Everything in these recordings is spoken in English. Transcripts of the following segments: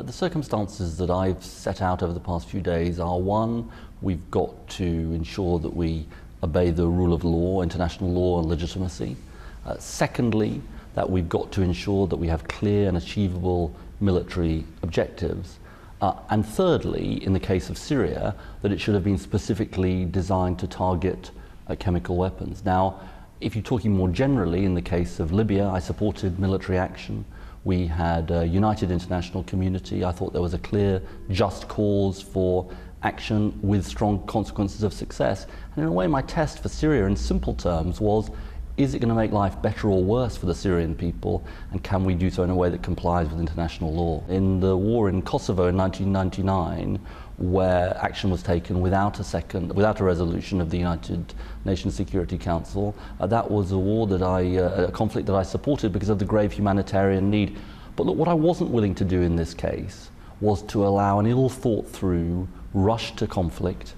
The circumstances that I've set out over the past few days are: one, we've got to ensure that we obey the rule of law, international law and legitimacy. Secondly, that we've got to ensure that we have clear and achievable military objectives. And thirdly, in the case of Syria, that it should have been specifically designed to target chemical weapons. Now, if you're talking more generally, in the case of Libya, I supported military action. We had a united international community. I thought there was a clear, just cause for action with strong consequences of success. And in a way, my test for Syria, in simple terms, was: is it going to make life better or worse for the Syrian people, and can we do so in a way that complies with international law? In the war in Kosovo in 1999, where action was taken without a resolution of the United Nations Security Council, that was a war that a conflict that I supported because of the grave humanitarian need. But look, what I wasn't willing to do in this case was to allow an ill-thought-through rush to conflict,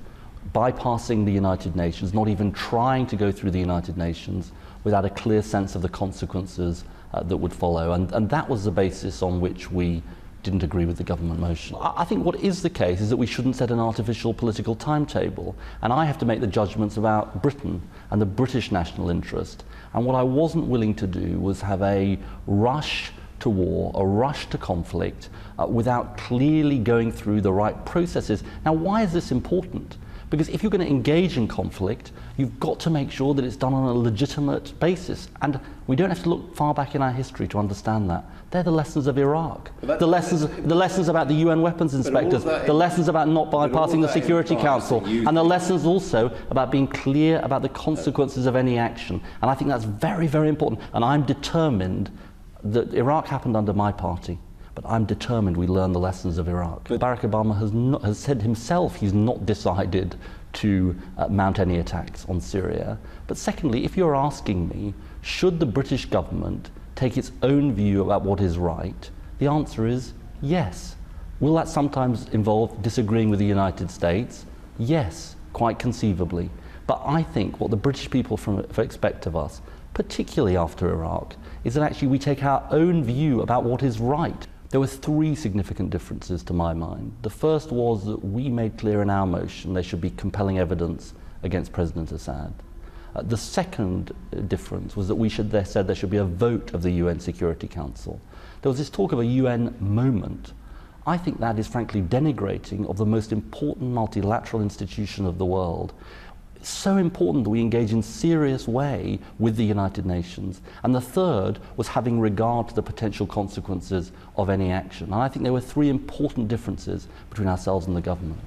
bypassing the United Nations, not even trying to go through the United Nations, without a clear sense of the consequences that would follow. And that was the basis on which we didn't agree with the government motion. I think what is the case is that we shouldn't set an artificial political timetable, and I have to make the judgments about Britain and the British national interest. And what I wasn't willing to do was have a rush to war, a rush to conflict, without clearly going through the right processes. Now, why is this important? Because if you're going to engage in conflict, you've got to make sure that it's done on a legitimate basis. And we don't have to look far back in our history to understand that. They're the lessons of Iraq. The lessons about the UN weapons inspectors, the lessons about not bypassing the Security Council, and the lessons also about being clear about the consequences of any action. And I think that's very, very important. And I'm determined that Iraq happened under my party, but I'm determined we learn the lessons of Iraq. Barack Obama has said himself he's not decided to mount any attacks on Syria. But secondly, if you're asking me, should the British government take its own view about what is right, the answer is yes. Will that sometimes involve disagreeing with the United States? Yes, quite conceivably. But I think what the British people expect of us, particularly after Iraq, is that actually we take our own view about what is right. There were three significant differences to my mind. The first was that we made clear in our motion there should be compelling evidence against President Assad. The second difference was that we said there should be a vote of the UN Security Council. There was this talk of a UN moment. I think that is frankly denigrating of the most important multilateral institution of the world. It's so important that we engage in serious way with the United Nations. And the third was having regard to the potential consequences of any action. And I think there were three important differences between ourselves and the government.